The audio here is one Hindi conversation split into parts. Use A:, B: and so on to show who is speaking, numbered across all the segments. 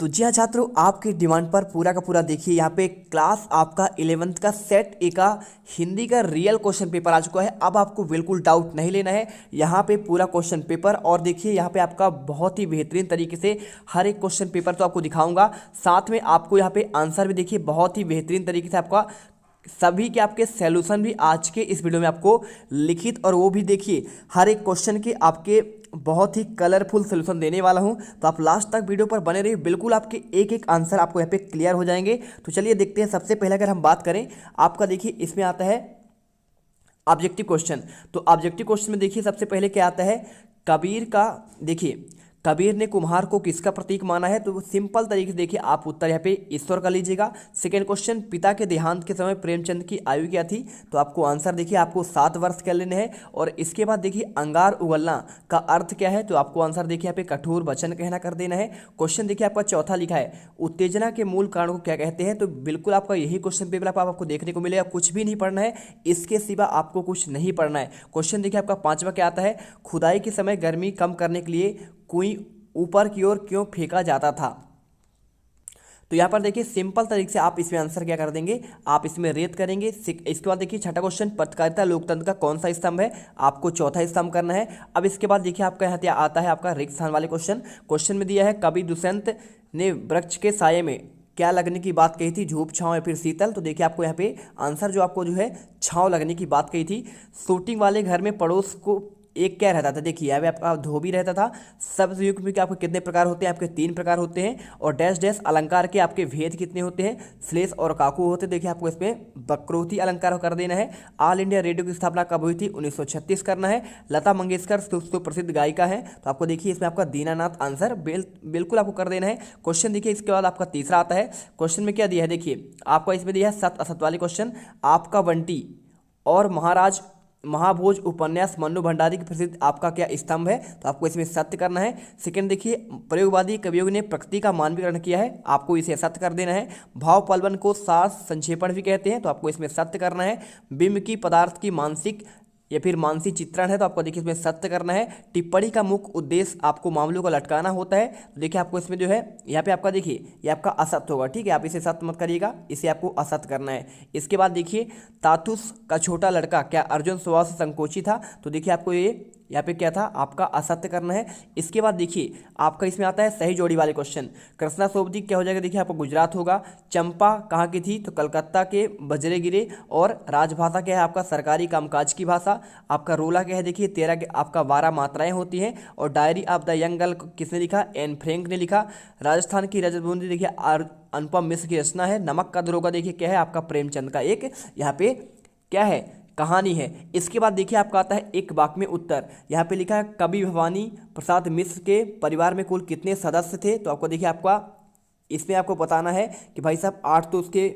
A: तो जी हाँ छात्रों, आपकी डिमांड पर पूरा का पूरा देखिए यहाँ पे क्लास आपका 11th का सेट ए का हिंदी का रियल क्वेश्चन पेपर आ चुका है। अब आपको बिल्कुल डाउट नहीं लेना है, यहाँ पे पूरा क्वेश्चन पेपर और देखिए यहाँ पे आपका बहुत ही बेहतरीन तरीके से हर एक क्वेश्चन पेपर तो आपको दिखाऊंगा, साथ में आपको यहाँ पे आंसर भी देखिए बहुत ही बेहतरीन तरीके से आपका सभी के आपके सैल्यूशन भी आज के इस वीडियो में आपको लिखित और वो भी देखिए हर एक क्वेश्चन के आपके बहुत ही कलरफुल सॉल्यूशन देने वाला हूं। तो आप लास्ट तक वीडियो पर बने रहिए, बिल्कुल आपके एक एक आंसर आपको यहाँ पे क्लियर हो जाएंगे। तो चलिए देखते हैं। सबसे पहले अगर हम बात करें आपका देखिए इसमें आता है ऑब्जेक्टिव क्वेश्चन। तो ऑब्जेक्टिव क्वेश्चन में देखिए सबसे पहले क्या आता है, कबीर का देखिए कबीर ने कुम्हार को किसका प्रतीक माना है। तो सिंपल तरीके से देखिए आप उत्तर यहाँ पे ईश्वर का लीजिएगा। सेकेंड क्वेश्चन, पिता के देहांत के समय प्रेमचंद की आयु क्या थी। तो आपको आंसर देखिए आपको 7 वर्ष कर लेने हैं। और इसके बाद देखिए अंगार उगलना का अर्थ क्या है। तो आपको आंसर देखिए यहाँ पे कठोर वचन कहना कर देना है। क्वेश्चन देखिए आपका चौथा लिखा है, उत्तेजना के मूल कारण को क्या कहते हैं। तो बिल्कुल आपका यही क्वेश्चन पेपर आपको देखने को मिलेगा, कुछ भी नहीं पढ़ना है, इसके सिवा आपको कुछ नहीं पढ़ना है। क्वेश्चन देखिए आपका पांचवा क्या आता है, खुदाई के समय गर्मी कम करने के लिए कुएं ऊपर की ओर क्यों फेंका जाता था। तो यहाँ पर देखिए सिंपल तरीके से आप इसमें आंसर क्या कर देंगे, आप इसमें रेत करेंगे। इसके बाद देखिए छठा क्वेश्चन, पत्रकारिता लोकतंत्र का कौन सा स्तंभ है। आपको चौथा स्तंभ करना है। अब इसके बाद देखिए आपका यहाँ आता है आपका रिक्त स्थान वाले क्वेश्चन में दिया है, कवि दुष्यंत ने वृक्ष के साये में क्या लगने की बात कही थी, धूप छांव या फिर शीतल। तो देखिए आपको यहाँ पे आंसर जो आपको जो है छांव लगने की बात कही थी। शूटिंग वाले घर में पड़ोस को एक क्या रहता था, देखिए यहाँ पे आपका धोबी रहता था। शब्द युग में आपके कितने प्रकार होते हैं, आपके 3 प्रकार होते हैं। और डैश डैश अलंकार के आपके भेद कितने होते हैं, श्लेष और काकू होते हैं। देखिए आपको इसमें वक्रोक्ति अलंकार कर देना है। ऑल इंडिया रेडियो की स्थापना कब हुई थी, 1936 करना है। लता मंगेशकर सुप्रसिद्ध गायिका है। तो आपको देखिए इसमें आपका दीनानाथ आंसर बिल्कुल आपको कर देना है। क्वेश्चन देखिए इसके बाद आपका तीसरा आता है। क्वेश्चन में क्या दिया है, देखिए आपका इसमें दिया है सत असत वाले क्वेश्चन, आपका बंटी और महाराज महाभोज उपन्यास मन्नू भंडारी की प्रसिद्ध आपका क्या स्तंभ है। तो आपको इसमें सत्य करना है। सेकंड देखिए प्रयोगवादी कवियों ने प्रकृति का मानवीकरण किया है, आपको इसे सत्य कर देना है। भाव पलवन को सार संक्षेपण भी कहते हैं, तो आपको इसमें सत्य करना है। बिंब की पदार्थ की मानसिक या फिर मानसिक चित्रण है, तो आपको देखिए इसमें सत्य करना है। टिप्पणी का मुख्य उद्देश्य आपको मामलों को लटकाना होता है। तो देखिए आपको इसमें जो है यहाँ पे आपका देखिए ये आपका असत्य होगा, ठीक है, आप इसे सत्य मत करिएगा, इसे आपको असत्य करना है। इसके बाद देखिए ताथुस का छोटा लड़का क्या अर्जुन स्वभाव से संकोची था। तो देखिए आपको ये यहाँ पे क्या था, आपका असत्य करना है। इसके बाद देखिए आपका इसमें आता है सही जोड़ी वाले क्वेश्चन, कृष्णा सोबती क्या हो जाएगा, देखिए आपको गुजरात होगा। चंपा कहाँ की थी, तो कलकत्ता के बजरे गिरे। और राजभाषा क्या है आपका, सरकारी कामकाज की भाषा। आपका रोला क्या है, देखिए 13 के आपका 12 मात्राएं होती हैं। और diary of the young girl किसने लिखा, एन फ्रैंक ने लिखा। राजस्थान की रजत बूंदी देखिए अनुपम मिश्र की रचना है। नमक का दरोगा देखिए क्या है, आपका प्रेमचंद का एक यहाँ पे क्या है, कहानी है। इसके बाद देखिए आपका आता है एक वाक्य में उत्तर, यहाँ पे लिखा है कवि भवानी प्रसाद मिश्र के परिवार में कुल कितने सदस्य थे। तो आपको देखिए आपका इसमें आपको बताना है कि भाई साहब 8 तो उसके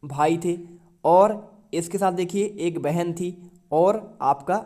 A: भाई थे, और इसके साथ देखिए एक बहन थी, और आपका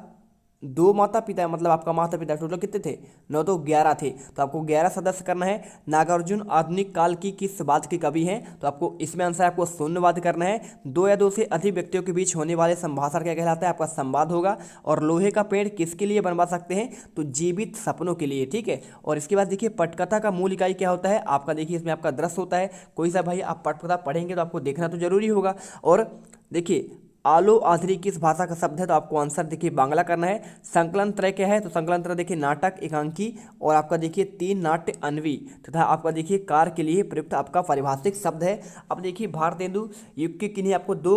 A: 2 माता पिता, मतलब आपका माता पिता टोटल कितने थे, 9 तो 11 थे। तो आपको 11 सदस्य करना है। नागार्जुन आधुनिक काल की किस वाद के कवि हैं। तो आपको इसमें आंसर आपको शून्यवाद करना है। 2 या 2 से अधिक व्यक्तियों के बीच होने वाले संभाषण क्या कहलाता है, आपका संवाद होगा। और लोहे का पेड़ किसके लिए बनवा सकते हैं, तो जीवित सपनों के लिए, ठीक है। और इसके बाद देखिए पटकथा का मूल इकाई क्या होता है, आपका देखिए इसमें आपका दृश्य होता है। कोई सा भाई आप पटकथा पढ़ेंगे तो आपको देखना तो जरूरी होगा। और देखिए आलो आधरी किस भाषा का शब्द है। तो आपको आंसर देखिए बांग्ला करना है। संकलन त्रय क्या है, तो संकलन त्रय देखिए नाटक, एकांकी और आपका देखिए 3 नाट्य अन्वी तथा आपका देखिए कार के लिए प्रयुक्त आपका पारिभाषिक शब्द है। अब देखिए भारतेंदु युग की किन्हीं आपको 2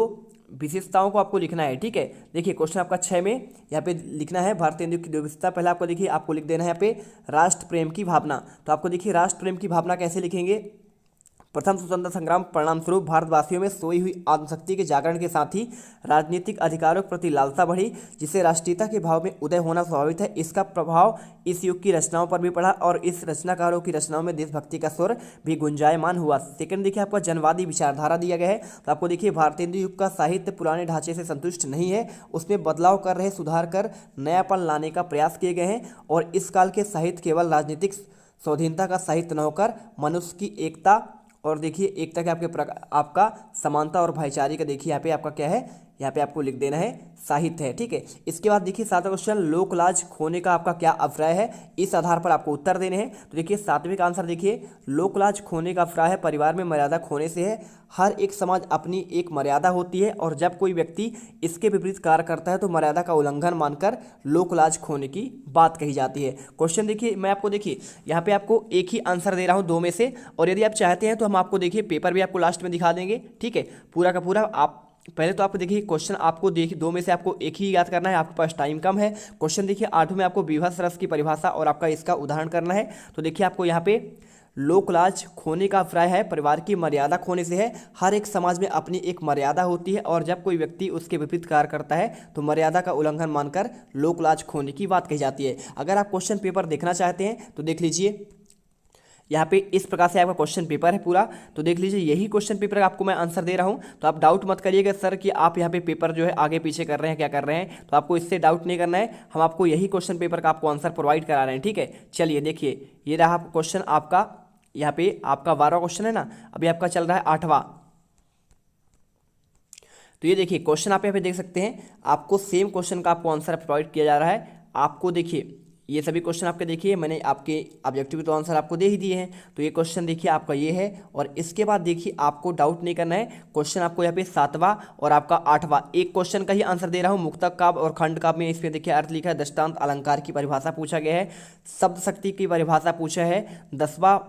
A: विशेषताओं को आपको लिखना है, ठीक है। देखिए क्वेश्चन आपका 6 में यहाँ पे लिखना है भारतेंदु की 2 विशेषता। पहले आपको देखिए आपको लिख देना है यहाँ पे राष्ट्र प्रेम की भावना। तो आपको देखिए राष्ट्र प्रेम की भावना कैसे लिखेंगे, प्रथम स्वतंत्रता संग्राम परिणाम स्वरूप भारतवासियों में सोई हुई आत्मशक्ति के जागरण के साथ ही राजनीतिक अधिकारों के प्रति लालसा बढ़ी, जिससे राष्ट्रीयता के भाव में उदय होना स्वाभाविक है। इसका प्रभाव इस युग की रचनाओं पर भी पड़ा, और इस रचनाकारों की रचनाओं में देशभक्ति का स्वर भी गुंजायमान हुआ। सेकंड देखिए आपका जनवादी विचारधारा दिया गया है। तो आपको देखिए भारतेंदु युग का साहित्य पुराने ढांचे से संतुष्ट नहीं है, उसमें बदलाव कर रहे, सुधार कर नयापन लाने का प्रयास किए गए हैं। और इस काल के साहित्य केवल राजनीतिक स्वाधीनता का साहित्य न होकर मनुष्य की एकता, और देखिए एकता के आपके आपका समानता और भाईचारे का देखिए यहाँ पे आपका क्या है, यहाँ पे आपको लिख देना है साहित्य है, ठीक है। इसके बाद देखिए 7वां क्वेश्चन, लोकलाज खोने का आपका क्या अभिप्राय है, इस आधार पर आपको उत्तर देने हैं। तो देखिए 7वें का आंसर देखिए, लोकलाज खोने का अभिप्राय है परिवार में मर्यादा खोने से है। हर एक समाज अपनी एक मर्यादा होती है और जब कोई व्यक्ति इसके विपरीत कार्य करता है तो मर्यादा का उल्लंघन मानकर लोकलाज खोने की बात कही जाती है। क्वेश्चन देखिए मैं आपको देखिए यहाँ पे आपको एक ही आंसर दे रहा हूँ 2 में से, और यदि आप चाहते हैं तो हम आपको देखिए पेपर भी आपको लास्ट में दिखा देंगे, ठीक है। पूरा का पूरा आप पहले तो आपको देखिए क्वेश्चन आपको देखिए 2 में से आपको एक ही याद करना है, आपके पास टाइम कम है। क्वेश्चन देखिए 8 में आपको विभत्स रस की परिभाषा और आपका इसका उदाहरण करना है। तो देखिए आपको यहाँ पे लोकलाज खोने का अभिप्राय है परिवार की मर्यादा खोने से है। हर एक समाज में अपनी एक मर्यादा होती है और जब कोई व्यक्ति उसके विपरीत कार्य करता है तो मर्यादा का उल्लंघन मानकर लोकलाज खोने की बात कही जाती है। अगर आप क्वेश्चन पेपर देखना चाहते हैं तो देख लीजिए, यहाँ पे इस प्रकार से आपका क्वेश्चन पेपर है पूरा। तो देख लीजिए यही क्वेश्चन पेपर आपको मैं आंसर दे रहा हूँ, तो आप डाउट मत करिएगा सर कि आप यहाँ पे पेपर जो है आगे पीछे कर रहे हैं क्या कर रहे हैं, तो आपको इससे डाउट नहीं करना है। हम आपको यही क्वेश्चन पेपर का आपको आंसर प्रोवाइड करा रहे हैं, ठीक है। चलिए देखिए ये रहा क्वेश्चन आपका, यहाँ पे आपका 12वां क्वेश्चन है ना, अभी आपका चल रहा है 8वां। तो ये देखिए क्वेश्चन आप यहाँ पे देख सकते हैं, आपको सेम क्वेश्चन का आपको आंसर प्रोवाइड किया जा रहा है। आपको देखिए ये सभी क्वेश्चन आपके देखिए मैंने आपके ऑब्जेक्टिव तो आंसर आपको दे ही दिए हैं। तो ये क्वेश्चन देखिए आपका ये है, और इसके बाद देखिए आपको डाउट नहीं करना है। क्वेश्चन आपको यहाँ पे 7वां और आपका 8वां एक क्वेश्चन का ही आंसर दे रहा हूँ। मुक्तक काव्य और खंड काव्य में इसमें देखिए अर्थ लिखा है, दृष्टांत अलंकार की परिभाषा पूछा गया है, शब्द शक्ति की परिभाषा पूछा है। 10वां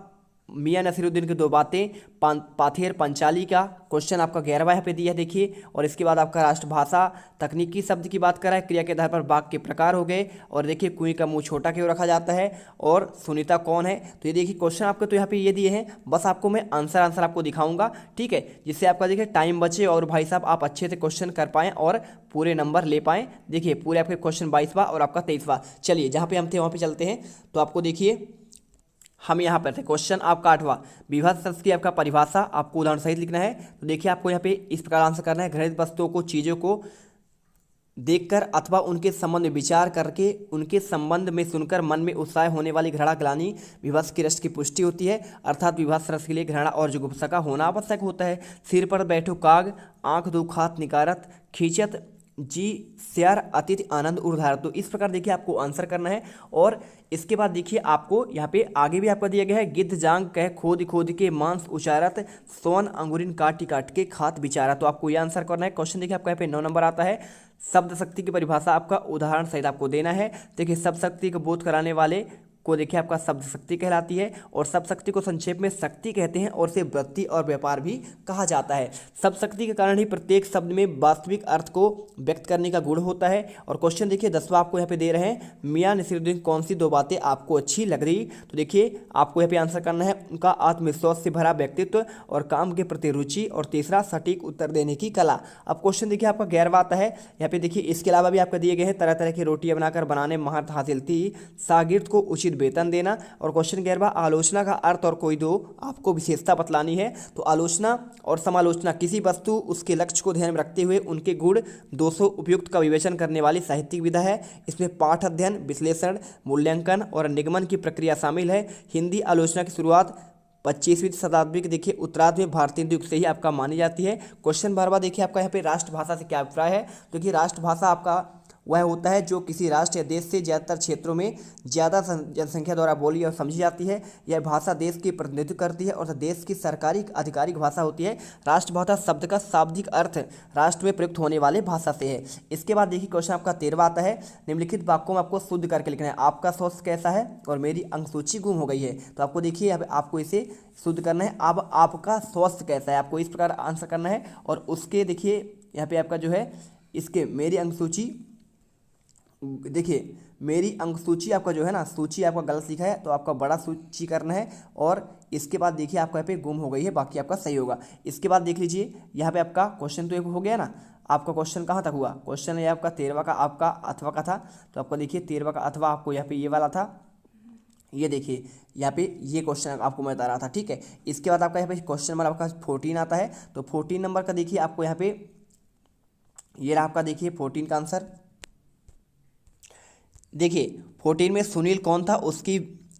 A: मियां नसीरुद्दीन की 2 बातें, पाथेर पंचाली का क्वेश्चन आपका 11वां यहाँ पे दिया है देखिए। और इसके बाद आपका राष्ट्रभाषा तकनीकी शब्द की बात करा है, क्रिया के आधार पर वाक्य के प्रकार हो गए, और देखिए कुएं का मुंह छोटा क्यों रखा जाता है, और सुनीता कौन है। तो ये देखिए क्वेश्चन आपको तो यहाँ पे ये दिए हैं, बस आपको मैं आंसर आपको दिखाऊंगा, ठीक है, जिससे आपका देखिए टाइम बचे और भाई साहब आप अच्छे से क्वेश्चन कर पाएँ और पूरे नंबर ले पाएँ। देखिए पूरे आपके क्वेश्चन 22वां और आपका 23वां। चलिए जहाँ पे हम थे वहाँ पे चलते हैं। तो आपको देखिए हम यहाँ पर थे, क्वेश्चन आपका 8वां, विभत्स रस की आपका परिभाषा आपको उदाहरण सहित लिखना है। तो देखिए आपको यहाँ पे इस प्रकार आंसर करना है, घृणित वस्तुओं को चीज़ों को देखकर अथवा उनके संबंध में विचार करके उनके संबंध में सुनकर मन में उत्साह होने वाली घृणा ग्लानि विभत्स की रस की पुष्टि होती है। अर्थात विभत्स रस के लिए घृणा और जुगुप्सा का होना आवश्यक होता है। सिर पर बैठो काग, आंख दो खात निकारत, खींचत जी श्यार अतिथि आनंद उर्धार। तो इस प्रकार देखिए आपको आंसर करना है। और इसके बाद देखिए आपको यहाँ पे आगे भी आपका दिया गया है, गिद्ध जांग कह खोद खोद के मांस उचारत, सोन अंगुरिन काट काट के खात बिचारा। तो आपको ये आंसर करना है। क्वेश्चन देखिए आपका यहाँ पे 9 नंबर आता है, शब्द शक्ति की परिभाषा आपका उदाहरण सहित आपको देना है। देखिए शब्द शक्ति को बोध कराने वाले को देखिए आपका शब्द शक्ति कहलाती है, और शब्द शक्ति को संक्षेप में शक्ति कहते हैं, और इसे वृत्ति और व्यापार भी कहा जाता है। शब्द शक्ति के कारण ही प्रत्येक शब्द में वास्तविक अर्थ को व्यक्त करने का गुण होता है। और क्वेश्चन देखिए 10वां आपको यहाँ पे दे रहे हैं, मियां नसीरुद्दीन कौन सी 2 बातें आपको अच्छी लग रही। तो देखिए आपको यहाँ पे आंसर करना है, उनका आत्मविश्वास से भरा व्यक्तित्व और काम के प्रति रुचि, और तीसरा सटीक उत्तर देने की कला। अब क्वेश्चन देखिए आपका 11वां आता है, यहाँ पे देखिए इसके अलावा भी आपका दिए गए हैं, तरह तरह की रोटियां बनाकर बनाने महारत हासिल थी, शागिर्द को उचित वेतन देना। और क्वेश्चन 11वां, आलोचना का अर्थ और कोई 2 आपको विशेषता बतलानी है। तो आलोचना और समालोचना किसी वस्तु उसके लक्ष्य को ध्यान में रखते हुए उनके गुण दोषों उपयुक्त का विवेचन करने वाली साहित्यिक विधा है। इसमें पाठ अध्ययन, विश्लेषण, मूल्यांकन और निगमन की प्रक्रिया शामिल है। हिंदी आलोचना की शुरुआत 25वीं शताब्दी के देखिए उत्तरार्ध में भारतीय युग से ही आपका मानी जाती है। क्वेश्चन 12वां देखिए आपका यहाँ पे राष्ट्रभाषा से क्या अभिप्राय है। तो देखिए राष्ट्रभाषा आपका वह होता है जो किसी राष्ट्र या देश से ज़्यादातर क्षेत्रों में ज़्यादा जनसंख्या द्वारा बोली और समझी जाती है। यह भाषा देश की प्रतिनिधित्व करती है और देश की सरकारी आधिकारिक भाषा होती है। राष्ट्रभाषा शब्द का शाब्दिक अर्थ राष्ट्र में प्रयुक्त होने वाले भाषा से है। इसके बाद देखिए क्वेश्चन आपका 13वां आता है, निम्नलिखित वाक्यों में आपको शुद्ध करके लिखना है, आपका स्वास्थ्य कैसा है और मेरी अंकसूची गुम हो गई है। तो आपको देखिए अब आपको इसे शुद्ध करना है, अब आपका स्वास्थ्य कैसा है, आपको इस प्रकार आंसर करना है। और उसके देखिए यहाँ पे आपका जो है इसके मेरी अंकसूची, देखिए मेरी अंक सूची आपका जो है ना, सूची आपका गलत लिखा है तो आपका बड़ा सूची करना है। और इसके बाद देखिए आपका यहाँ पे गुम हो गई है, बाकी आपका सही होगा। इसके बाद देख लीजिए यहाँ पे आपका क्वेश्चन तो एक हो गया ना, आपका क्वेश्चन कहाँ तक हुआ, क्वेश्चन है आपका 13वां का आपका अथवा का था। तो आपका देखिए 13वां का अथवा आपको यहाँ पे ये वाला था, ये देखिए यहाँ पे ये क्वेश्चन आपको मैं बता रहा था, ठीक है। इसके बाद आपका यहाँ पे क्वेश्चन नंबर आपका 14 आता है। तो 14 नंबर का देखिए आपको यहाँ पे ये रहा आपका, देखिए 14 का आंसर। देखिए 14 में सुनील कौन था, उसकी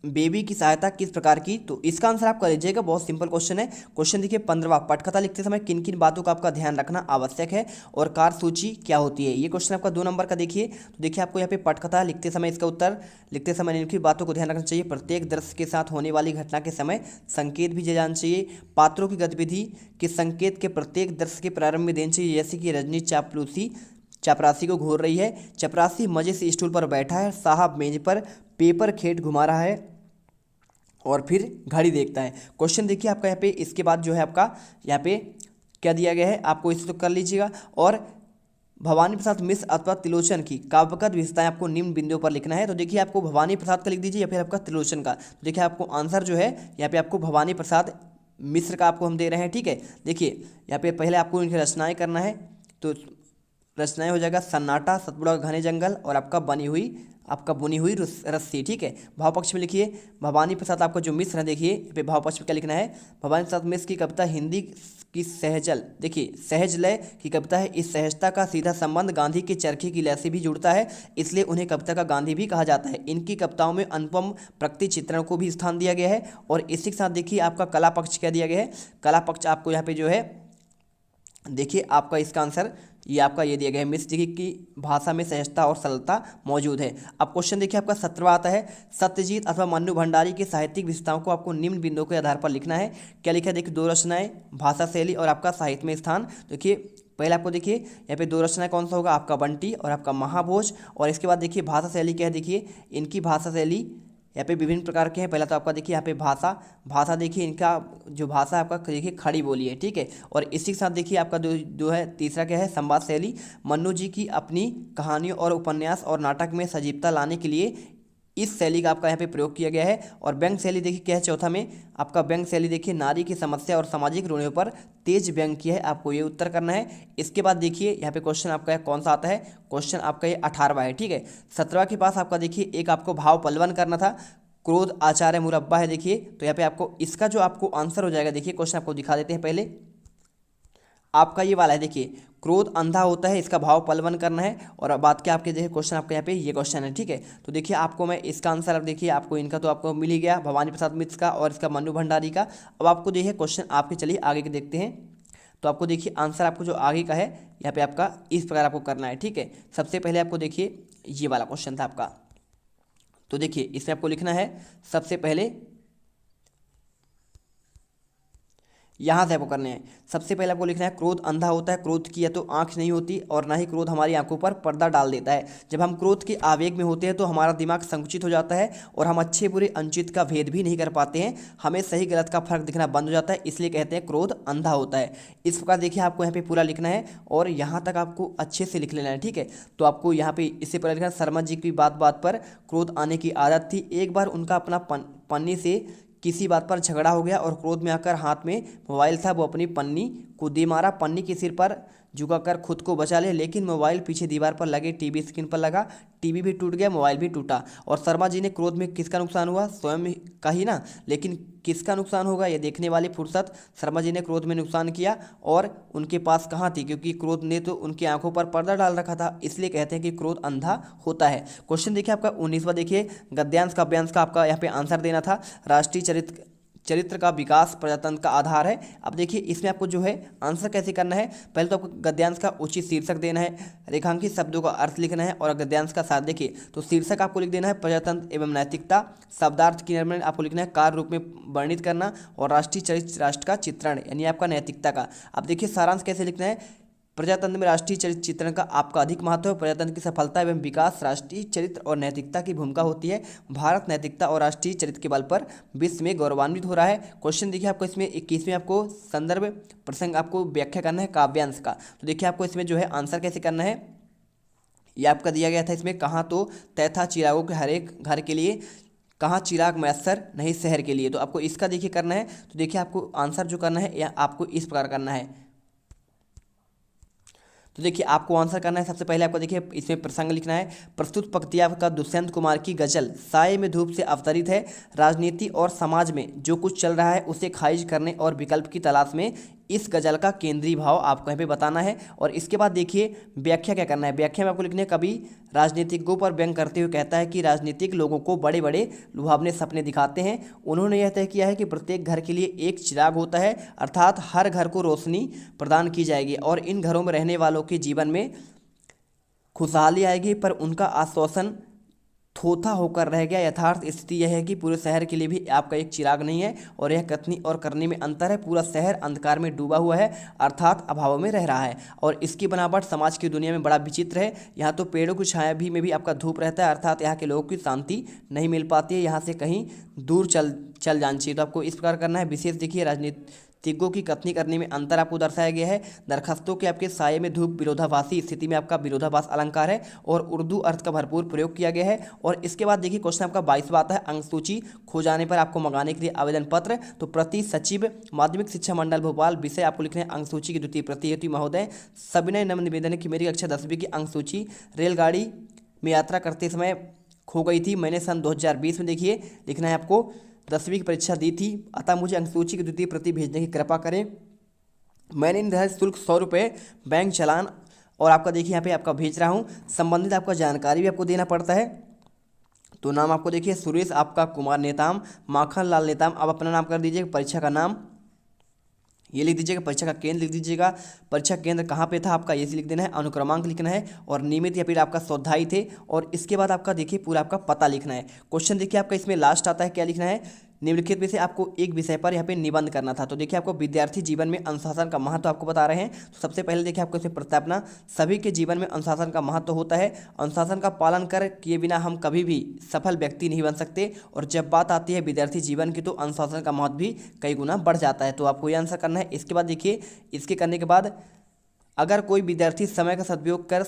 A: बेबी की सहायता किस प्रकार की? तो इसका आंसर आप कर लीजिएगा, बहुत सिंपल क्वेश्चन है। क्वेश्चन देखिए 15वां, पटकथा लिखते समय किन किन बातों का आपका ध्यान रखना आवश्यक है और कार्य सूची क्या होती है? ये क्वेश्चन आपका 2 नंबर का देखिए। तो देखिए आपको यहाँ पे पटकथा लिखते समय इसका उत्तर लिखते समय इनकी बातों को ध्यान रखना चाहिए। प्रत्येक दृश्य के साथ होने वाली घटना के समय संकेत भी जाना चाहिए। पात्रों की गतिविधि के संकेत के प्रत्येक दृश्य के प्रारंभ में देना चाहिए, जैसे कि रजनी चापरासी को घूर रही है, चपरासी मजे से स्टूल पर बैठा है, साहब मेज पर पेपर खेट घुमा रहा है और फिर घड़ी देखता है। क्वेश्चन देखिए आपका यहाँ पे, इसके बाद जो है आपका यहाँ पे क्या दिया गया है, आपको इसे तो कर लीजिएगा। और भवानी प्रसाद मिश्र अथवा त्रिलोचन की काव्यगत विशेषताएं आपको निम्न बिंदुओं पर लिखना है। तो देखिए आपको भवानी प्रसाद का लिख दीजिए या फिर आपका त्रिलोचन का। तो देखिए आपको आंसर जो है यहाँ पे आपको भवानी प्रसाद मिश्र का आपको हम दे रहे हैं, ठीक है। देखिए यहाँ पे पहले आपको इनकी रचनाएं करना है, तो रचनाएं हो जाएगा सन्नाटा, सतपुड़ा का घने जंगल और आपका बुनी हुई रस्सी, ठीक है। भाव पक्ष में लिखिए भवानी प्रसाद आपका जो मिश्र है, देखिए पे भाव पक्ष में क्या लिखना है, भवानी प्रसाद मिश्र की कविता हिंदी की सहजल, देखिए सहज लय की कविता है। इस सहजता का सीधा संबंध गांधी के चरखे की लय से भी जुड़ता है, इसलिए उन्हें कविता का गांधी भी कहा जाता है। इनकी कविताओं में अनुपम प्रकृति चित्रण को भी स्थान दिया गया है। और इसी के साथ देखिए आपका कला पक्ष क्या दिया गया है, कला पक्ष आपको यहाँ पे जो है देखिए आपका इसका आंसर ये आपका ये दिया गया है, मिश्र जी की भाषा में सहजता और सरलता मौजूद है। अब क्वेश्चन देखिए आपका 17वां आता है, सत्यजीत अथवा मन्नू भंडारी की साहित्यिक विशेषताओं को आपको निम्न बिंदुओं के आधार पर लिखना है। क्या लिखा है, देखिए 2 रचनाएं, भाषा शैली और आपका साहित्य में स्थान। देखिए पहले आपको देखिए यहाँ पे 2 रचनाएं कौन सा होगा, आपका बंटी और आपका महाभोज। और इसके बाद देखिए भाषा शैली क्या है, देखिए इनकी भाषा शैली यहाँ पे विभिन्न प्रकार के हैं। पहला तो आपका देखिए यहाँ पे भाषा देखिए इनका जो भाषा आपका देखिए खड़ी बोली है, ठीक है। और इसी के साथ देखिए आपका जो है तीसरा क्या है, संवाद शैली। मन्नू जी की अपनी कहानियों और उपन्यास और नाटक में सजीवता लाने के लिए इस शैली का आपका यहाँ पे प्रयोग किया गया है। और व्यंग शैली देखिए क्या है, चौथा में आपका व्यंग शैली देखिए नारी की समस्या और सामाजिक रूढ़ियों पर तेज व्यंग किया है, आपको ये उत्तर करना है। इसके बाद देखिए यहाँ पे क्वेश्चन आपका कौन सा आता है, क्वेश्चन आपका ये 18वां है, ठीक है। 17वां के पास आपका देखिए एक आपको भाव पलवन करना था, क्रोध आचार्य मुरब्बा है। देखिए तो यहाँ पे आपको इसका जो आपको आंसर हो जाएगा, देखिए क्वेश्चन आपको दिखा देते हैं पहले, आपका ये वाला है, देखिए क्रोध अंधा होता है, इसका भाव पलवन करना है। और अब बात क्या आपके देखिए क्वेश्चन आपके यहाँ पे ये क्वेश्चन है, ठीक है। तो देखिए आपको मैं इसका आंसर, अब देखिए आपको इनका तो आपको मिल ही गया, भवानी प्रसाद मिश्र का और इसका मन्नू भंडारी का। अब आपको देखिए क्वेश्चन आपके, चलिए आगे के देखते हैं। तो आपको देखिए आंसर आपको जो आगे का है यहाँ पे आपका इस प्रकार आपको करना है, ठीक है। सबसे पहले आपको देखिए ये वाला क्वेश्चन था आपका, तो देखिए इसमें आपको लिखना है सबसे पहले, यहाँ से आपको करने हैं। सबसे पहले आपको लिखना है क्रोध अंधा होता है, क्रोध की या तो आंख नहीं होती और ना ही क्रोध हमारी आंखों पर पर्दा डाल देता है। जब हम क्रोध के आवेग में होते हैं तो हमारा दिमाग संकुचित हो जाता है और हम अच्छे बुरे अनुचित का भेद भी नहीं कर पाते हैं, हमें सही गलत का फर्क दिखना बंद हो जाता है, इसलिए कहते हैं क्रोध अंधा होता है। इस प्रकार देखिए आपको यहाँ पे पूरा लिखना है और यहाँ तक आपको अच्छे से लिख लेना है, ठीक है। तो आपको यहाँ पे इससे पहले लिखना, शर्मा जी की बात बात पर क्रोध आने की आदत थी। एक बार उनका अपना पन्नी से किसी बात पर झगड़ा हो गया और क्रोध में आकर हाथ में मोबाइल था, वो अपनी पन्नी को दे मारा, पन्नी के सिर पर झुकाकर खुद को बचा ले, लेकिन मोबाइल पीछे दीवार पर लगे टीवी स्क्रीन पर लगा, टीवी भी टूट गया, मोबाइल भी टूटा। और शर्मा जी ने क्रोध में किसका नुकसान हुआ, स्वयं का ही ना, लेकिन किसका नुकसान होगा ये देखने वाली फुर्सत। शर्मा जी ने क्रोध में नुकसान किया और उनके पास कहाँ थी, क्योंकि क्रोध ने तो उनकी आंखों पर पर्दा डाल रखा था, इसलिए कहते हैं कि क्रोध अंधा होता है। क्वेश्चन देखिए आपका 19वां, देखिए गद्यांश काव्यांश का आपका यहाँ पे आंसर देना था। राष्ट्रीय चरित्र का विकास प्रजातंत्र का आधार है। अब देखिए इसमें आपको जो है आंसर कैसे करना है, पहले तो आपको गद्यांश का उचित शीर्षक देना है, रेखांकित शब्दों का अर्थ लिखना है और गद्यांश का साथ देखिए तो शीर्षक आपको लिख देना है प्रजातंत्र एवं नैतिकता, शब्दार्थ की निर्माण आपको लिखना है कार्य रूप में वर्णित करना और राष्ट्रीय चरित्र राष्ट्र का चित्रण यानी आपका नैतिकता का। अब देखिए सारांश कैसे लिखना है, प्रजातंत्र में राष्ट्रीय चरित्र चित्रण का आपका अधिक महत्व है, प्रजातंत्र की सफलता एवं विकास राष्ट्रीय चरित्र और नैतिकता की भूमिका होती है, भारत नैतिकता और राष्ट्रीय चरित्र के बल पर विश्व में गौरवान्वित हो रहा है। क्वेश्चन देखिए आपको इसमें 21वें आपको संदर्भ प्रसंग आपको व्याख्या करना है काव्यांश का। तो देखिए आपको इसमें जो है आंसर कैसे करना है, ये आपका दिया गया था इसमें, कहाँ तो तय था चिरागों के हर एक घर के लिए, कहाँ चिराग मैसर नहीं शहर के लिए। तो आपको इसका देखिए करना है, तो देखिए आपको आंसर जो करना है या आपको इस प्रकार करना है। तो देखिए आपको आंसर करना है, सबसे पहले आपको देखिए इसमें प्रसंग लिखना है, प्रस्तुत पंक्तियाँ का दुष्यंत कुमार की गजल साये में धूप से अवतरित है, राजनीति और समाज में जो कुछ चल रहा है उसे खारिज करने और विकल्प की तलाश में इस गजल का केंद्रीय भाव आपको यहाँ पे बताना है। और इसके बाद देखिए व्याख्या क्या करना है। व्याख्या में आपको लिखने कभी राजनीतिज्ञों पर व्यंग करते हुए कहता है कि राजनीतिक लोगों को बड़े बड़े लुभावने सपने दिखाते हैं। उन्होंने यह तय किया है कि प्रत्येक घर के लिए एक चिराग होता है, अर्थात हर घर को रोशनी प्रदान की जाएगी और इन घरों में रहने वालों के जीवन में खुशहाली आएगी, पर उनका आश्वासन थोथा होकर रह गया। यथार्थ स्थिति यह है कि पूरे शहर के लिए भी आपका एक चिराग नहीं है और यह कथनी और करने में अंतर है। पूरा शहर अंधकार में डूबा हुआ है, अर्थात अभाव में रह रहा है। और इसकी बनावट समाज की दुनिया में बड़ा विचित्र है। यहाँ तो पेड़ों की छाया भी में भी आपका धूप रहता है, अर्थात यहाँ के लोगों की शांति नहीं मिल पाती है, यहाँ से कहीं दूर चल जाना चाहिए। तो आपको इस प्रकार करना है। विशेष देखिए राजनीतिज्ञों की कथनी करने में अंतर आपको दर्शाया गया है। दरखास्तों के आपके साये में धूप विरोधाभासी स्थिति में आपका विरोधाभास अलंकार है और उर्दू अर्थ का भरपूर प्रयोग किया गया है। और इसके बाद देखिए क्वेश्चन आपका 22वां आता है, अंक सूची खो जाने पर आपको मंगाने के लिए आवेदन पत्र। तो प्रति सचिव माध्यमिक शिक्षा मंडल भोपाल, विषय आपको लिखना है अंक सूची की द्वितीय प्रति। हेतु महोदय सविनय नम्र निवेदन है कि मेरी कक्षा 10वीं की अंक सूची रेलगाड़ी में यात्रा करते समय खो गई थी। मैंने सन 2020 में देखिए लिखना है आपको 10वीं की परीक्षा दी थी, अतः मुझे अंकसूची की द्वितीय प्रति भेजने की कृपा करें। मैंने निर्धारित शुल्क 100 रुपये बैंक चालान और आपका देखिए यहाँ पे आपका भेज रहा हूँ। संबंधित आपका जानकारी भी आपको देना पड़ता है। तो नाम आपको देखिए सुरेश आपका कुमार नेताम, माखन लाल नेताम। अब अपना नाम कर दीजिएगा, परीक्षा का नाम ये लिख दीजिएगा, परीक्षा का केंद्र लिख दीजिएगा, परीक्षा केंद्र कहाँ पे था आपका ये लिख देना है, अनुक्रमांक लिखना है और नियमित या फिर आपका स्वाध्यायी थे। और इसके बाद आपका देखिए पूरा आपका पता लिखना है। क्वेश्चन देखिए आपका इसमें लास्ट आता है, क्या लिखना है, निम्नलिखित में से आपको एक विषय पर यहाँ पे निबंध करना था। तो देखिए आपको विद्यार्थी जीवन में अनुशासन का महत्व आपको बता रहे हैं। तो सबसे पहले देखिए आपको इसमें प्रस्तावना, सभी के जीवन में अनुशासन का महत्व होता है। अनुशासन का पालन कर किए बिना हम कभी भी सफल व्यक्ति नहीं बन सकते। और जब बात आती है विद्यार्थी जीवन की तो अनुशासन का महत्व भी कई गुना बढ़ जाता है। तो आपको ये आंसर करना है। इसके बाद देखिए इसके करने के बाद अगर कोई विद्यार्थी समय का सदुपयोग कर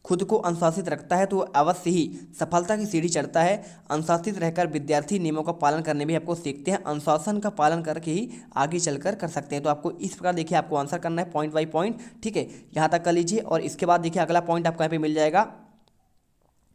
A: खुद को अनुशासित रखता है तो अवश्य ही सफलता की सीढ़ी चढ़ता है। अनुशासित रहकर विद्यार्थी नियमों का पालन करने भी आपको सीखते हैं। अनुशासन का पालन करके ही आगे चलकर कर सकते हैं। तो आपको इस प्रकार देखिए आपको आंसर करना है पॉइंट बाय पॉइंट, ठीक है, यहाँ तक कर लीजिए। और इसके बाद देखिए अगला पॉइंट आपको यहाँ पे मिल जाएगा।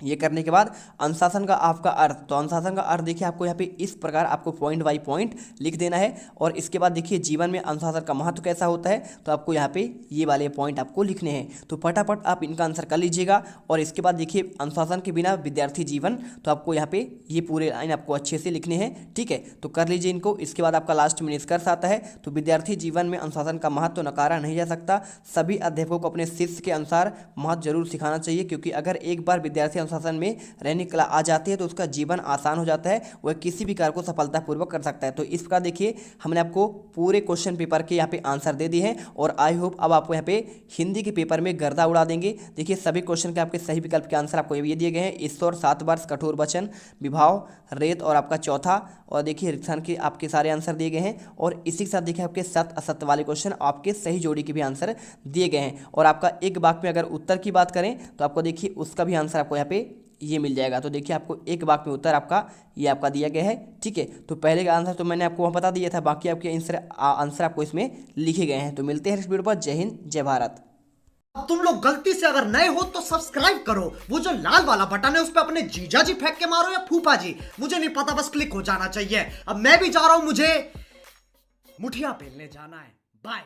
A: ये करने के बाद अनुशासन का आपका अर्थ, तो अनुशासन का अर्थ देखिए आपको यहाँ पे इस प्रकार आपको पॉइंट बाय पॉइंट लिख देना है। और इसके बाद देखिए जीवन में अनुशासन का महत्व कैसा होता है, तो आपको यहाँ पे ये वाले पॉइंट आपको लिखने हैं। तो फटाफट आप इनका आंसर कर लीजिएगा। और इसके बाद देखिए अनुशासन के बिना विद्यार्थी जीवन, तो आपको यहाँ पे ये पूरे लाइन आपको अच्छे से लिखने हैं, ठीक है। तो कर लीजिए इनको। इसके बाद आपका लास्ट में निष्कर्ष आता है। तो विद्यार्थी जीवन में अनुशासन का महत्व नकारा नहीं जा सकता। सभी अध्यापकों को अपने शिष्य के अनुसार महत्व जरूर सिखाना चाहिए, क्योंकि अगर एक बार विद्यार्थी अनुशासन में रहने की कला आ जाती है तो उसका जीवन आसान हो जाता है, वह किसी भी कार्य को सफलतापूर्वक कर सकता है। तो इस प्रकार देखिए हमने आपको पूरे क्वेश्चन पेपर के यहाँ पे आंसर दे दिए हैं। और आई होप अब आपको यहाँ पे हिंदी के पेपर में गर्दा उड़ा देंगे। देखिए सभी क्वेश्चन के आपके सही विकल्प के आंसर आपको ये दिए गए हैं। ईश्वर, 7 वर्ष, कठोर वचन, विभाव, रेत और आपका चौथा। और देखिए रिक्शन के आपके सारे आंसर दिए गए हैं। और इसी के साथ देखिए आपके सत्य असत्य वाले क्वेश्चन आपके सही जोड़ी के भी आंसर दिए गए हैं। और आपका एक वाक्य में अगर उत्तर की बात करें तो आपको देखिए उसका भी आंसर आपको यहाँ पे ये मिल जाएगा। तो देखिए आपको एक वाक्य में उत्तर आपका ये आपका दिया गया है, ठीक है। तो पहले का आंसर तो मैंने आपको वहाँ बता दिया था, बाकी आपके आंसर आपको इसमें लिखे गए हैं। तो मिलते हैं इस वीडियो पर। जय हिंद, जय भारत।
B: तुम लोग गलती से अगर नए हो तो सब्सक्राइब करो, वो जो लाल वाला बटन है उस पर अपने जीजा जी फेंक के मारो या फूफा जी, मुझे नहीं पता, बस क्लिक हो जाना चाहिए। अब मैं भी जा रहा हूं, मुझे मुठिया पेलने जाना है। बाय।